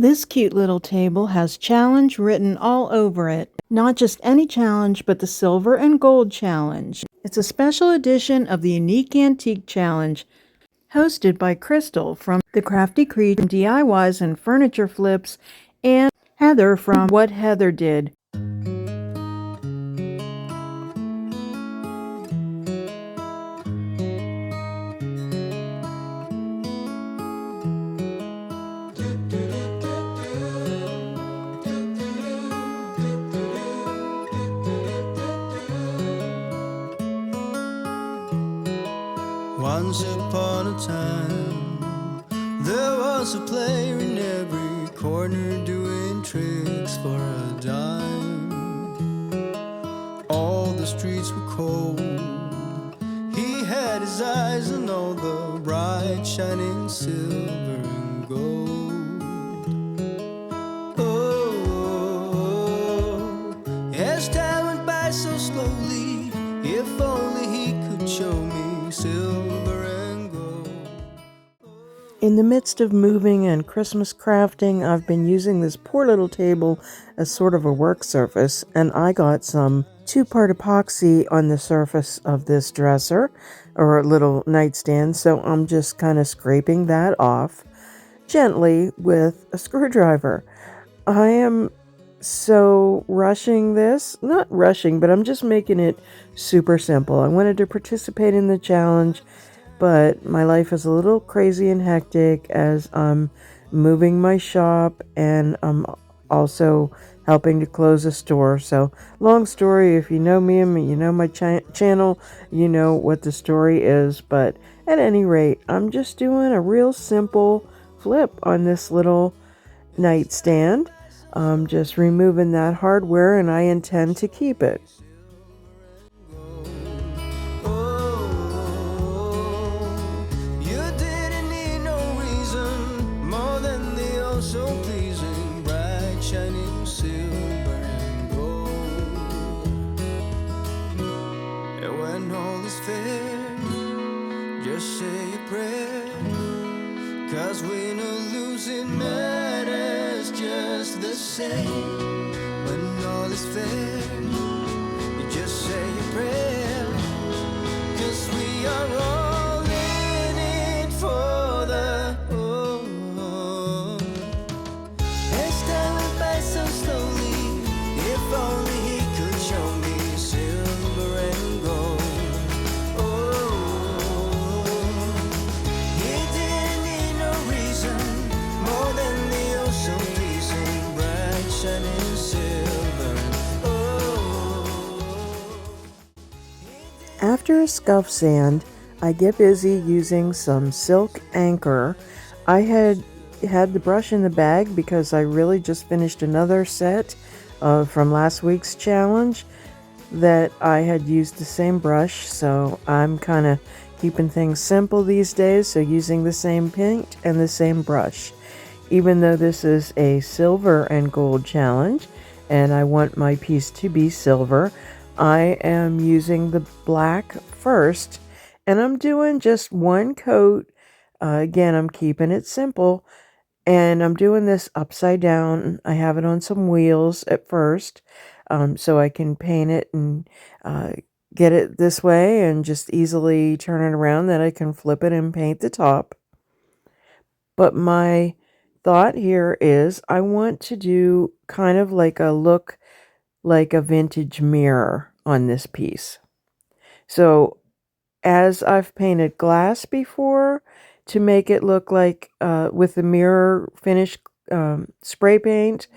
This cute little table has challenge written all over it. Not just any challenge, but the silver and gold challenge. It's a special edition of the Unique Antique Challenge, hosted by Krystal from the Crafty Creature DIYs and Furniture Flips, and Heather from What Heather Did. Once upon a time, there was a player in every corner doing tricks for a dime. All the streets were cold. He had his eyes on all the bright shining silver and gold. Oh, as time went by so slowly, if only he could show me silver and gold. In the midst of moving and Christmas crafting, I've been using this poor little table as sort of a work surface, and I got some 2-part epoxy on the surface of this dresser, or a little nightstand, so I'm just kind of scraping that off gently with a screwdriver. I am so rushing this, not rushing, but I'm just making it super simple. I wanted to participate in the challenge, but my life is a little crazy and hectic as I'm moving my shop and I'm also helping to close a store. So long story, if you know me and you know my channel, you know what the story is. But at any rate, I'm just doing a real simple flip on this little nightstand. I'm just removing that hardware and I intend to keep it. So pleasing, bright shining silver and gold. And when all is fair, just say a prayer, 'cause win or losing matters just the same. When all is fair, you just say a prayer, 'cause we are all in it for the whole. So slowly, if only he could show me silver and gold. Oh, he didn't need no reason more than the oh so pleasing bright shining silver. Oh. After a scuff sand, I get busy using some silk anchor. I had the brush in the bag because I really just finished another set from last week's challenge that I had used the same brush, so I'm kind of keeping things simple these days, so using the same paint and the same brush. Even though this is a silver and gold challenge and I want my piece to be silver, I am using the black first and I'm doing just one coat. Again, I'm keeping it simple. And I'm doing this upside down. I have it on some wheels at first, so I can paint it and get it this way and just easily turn it around. Then I can flip it and paint the top. But my thought here is I want to do kind of like a look like a vintage mirror on this piece. So as I've painted glass before, to make it look like with the mirror finish spray paint,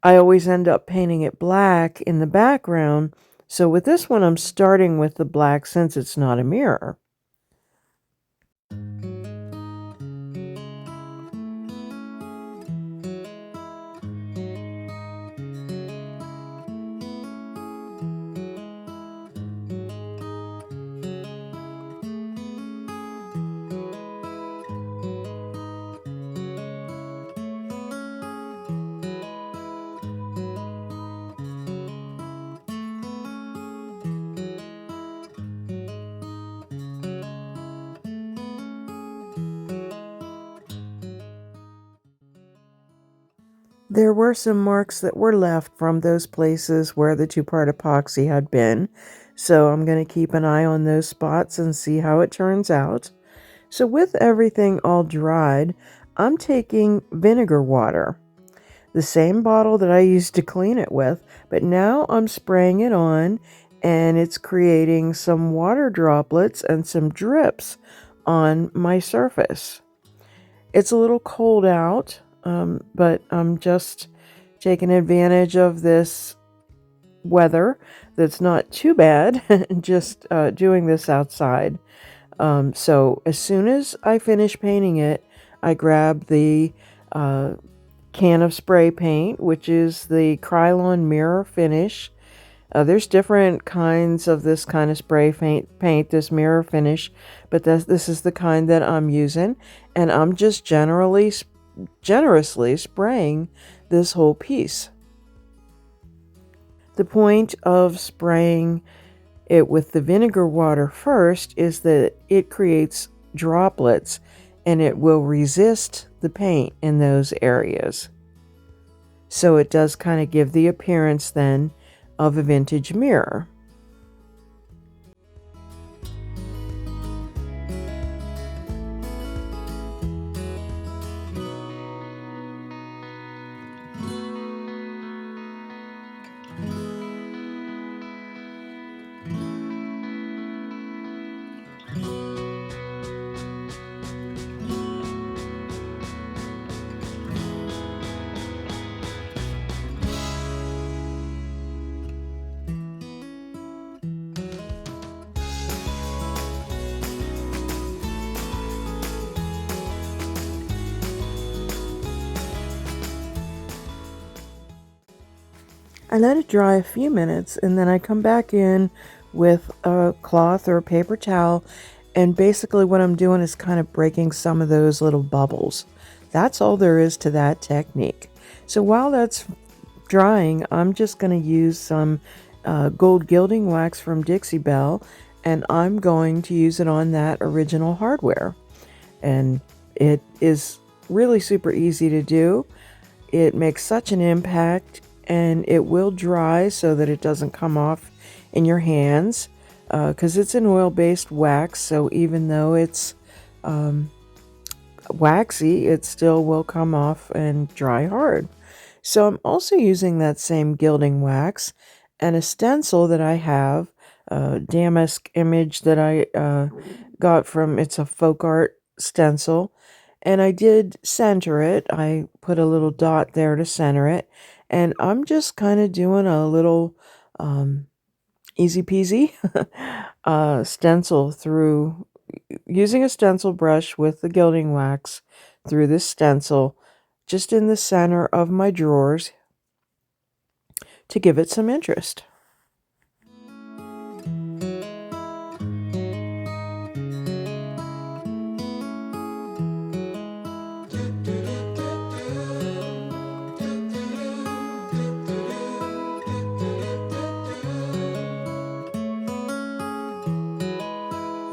I always end up painting it black in the background. So with this one, I'm starting with the black since it's not a mirror. There were some marks that were left from those places where the two-part epoxy had been, so I'm going to keep an eye on those spots and see how it turns out. So with everything all dried, I'm taking vinegar water, the same bottle that I used to clean it with, but now I'm spraying it on and it's creating some water droplets and some drips on my surface. It's a little cold out, but I'm just taking advantage of this weather that's not too bad, just doing this outside. So as soon as I finish painting it, I grab the can of spray paint, which is the Krystal mirror finish. There's different kinds of this kind of spray paint, this mirror finish, but this is the kind that I'm using, and I'm just generously spraying this whole piece. The point of spraying it with the vinegar water first is that it creates droplets and it will resist the paint in those areas. So it does kind of give the appearance then of a vintage mirror. I let it dry a few minutes and then I come back in with a cloth or a paper towel, and basically what I'm doing is kind of breaking some of those little bubbles. That's all there is to that technique. So while that's drying, I'm just going to use some gold gilding wax from Dixie Belle, and I'm going to use it on that original hardware. And it is really super easy to do. It makes such an impact, and it will dry so that it doesn't come off in your hands, because it's an oil-based wax, so even though it's waxy, it still will come off and dry hard. So I'm also using that same gilding wax and a stencil that I have, a damask image that I got from, it's a folk art stencil, and I did center it. I put a little dot there to center it, and I'm just kind of doing a little easy peasy stencil through, using a stencil brush with the gilding wax through this stencil just in the center of my drawers to give it some interest.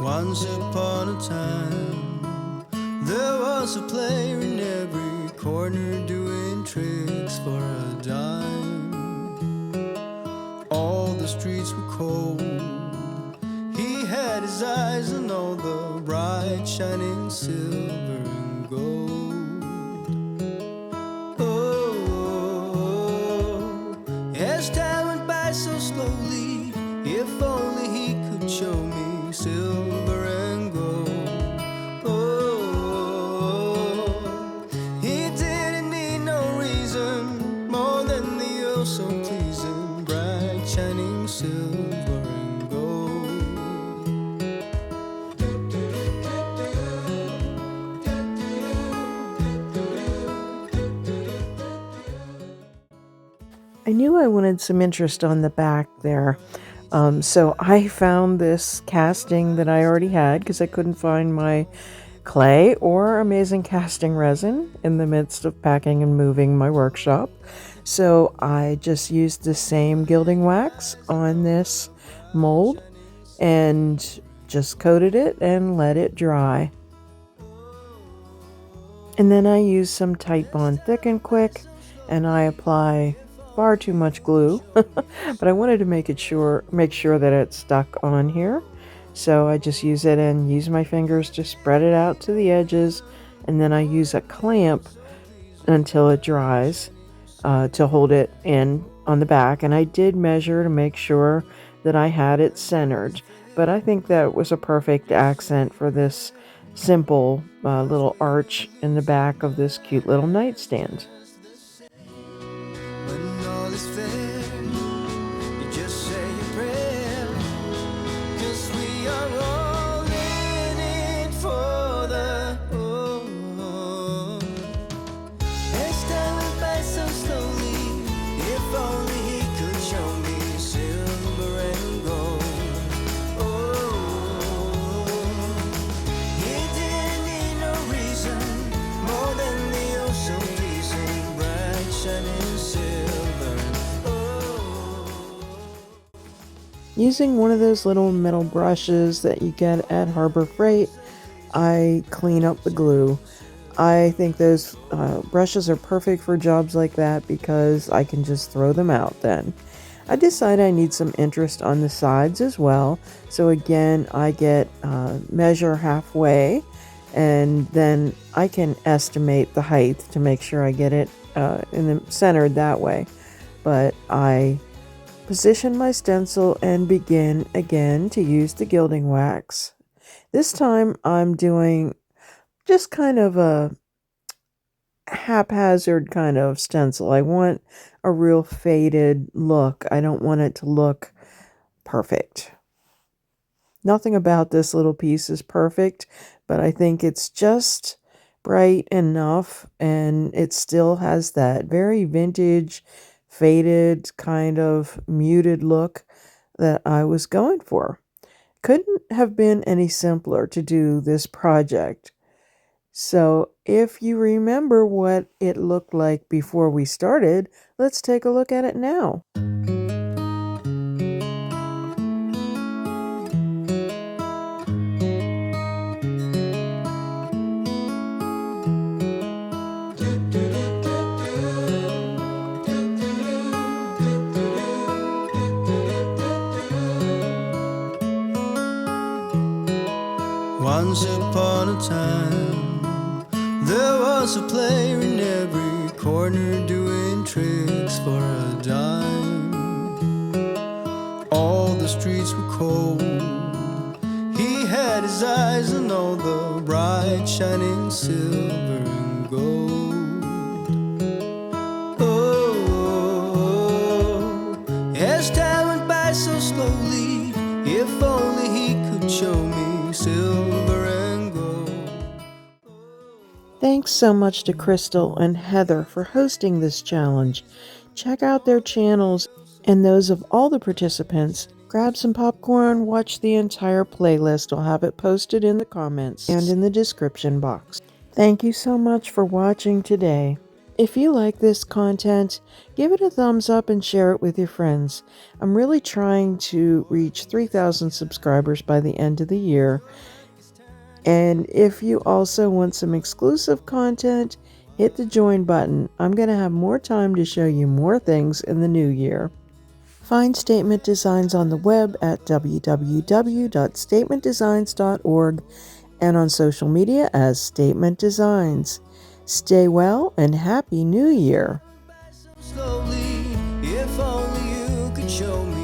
Once upon a time, there was a player in every corner doing tricks for a dime. All the streets were cold. He had his eyes on all the bright, shining silver and gold. Oh, as time went by so slowly, if only he could show me silver and gold. Oh, he didn't need no reason more than the oh so pleasing bright shining silver and gold. I knew I wanted some interest on the back there. So I found this casting that I already had because I couldn't find my clay or amazing casting resin in the midst of packing and moving my workshop. So I just used the same gilding wax on this mold and just coated it and let it dry. And then I use some Tight Bond Thick and Quick, and I apply far too much glue, but I wanted to make sure that it stuck on here. So I just use it and use my fingers to spread it out to the edges, and then I use a clamp until it dries to hold it in on the back. And I did measure to make sure that I had it centered, but I think that was a perfect accent for this simple little arch in the back of this cute little nightstand. When all is fair, you just say a prayer. 'Cause we are all in it for the oh. As time went by so slowly, if only he could show me silver and gold. Oh, he didn't need no reason more than the oh so pleasing bright shining silver. Oh. Using one of those little metal brushes that you get at Harbor Freight, I clean up the glue. I think those brushes are perfect for jobs like that because I can just throw them out then. I decide I need some interest on the sides as well. So again, I get measure halfway, and then I can estimate the height to make sure I get it in the centered that way. But I position my stencil and begin again to use the gilding wax. This time I'm doing just kind of a haphazard kind of stencil. I want a real faded look. I don't want it to look perfect. Nothing about this little piece is perfect, but I think it's just bright enough, and it still has that very vintage, faded, kind of muted look that I was going for. Couldn't have been any simpler to do this project. So if you remember what it looked like before we started, let's take a look at it now. Once upon a time, there was a player in every corner doing tricks for a dime. All the streets were cold. He had his eyes on all the bright shining silver and gold. Oh, as time went by so slowly, if only he could show me silver and gold. Thanks so much to Krystal and Heather for hosting this challenge. Check out their channels and those of all the participants. Grab some popcorn, watch the entire playlist. I'll have it posted in the comments and in the description box. Thank you so much for watching today. If you like this content, give it a thumbs up and share it with your friends. I'm really trying to reach 3,000 subscribers by the end of the year. And if you also want some exclusive content, hit the join button. I'm going to have more time to show you more things in the new year. Find Statement Designs on the web at www.statementdesigns.org and on social media as Statement Designs. Stay well and Happy New Year! Slowly, if only you could show me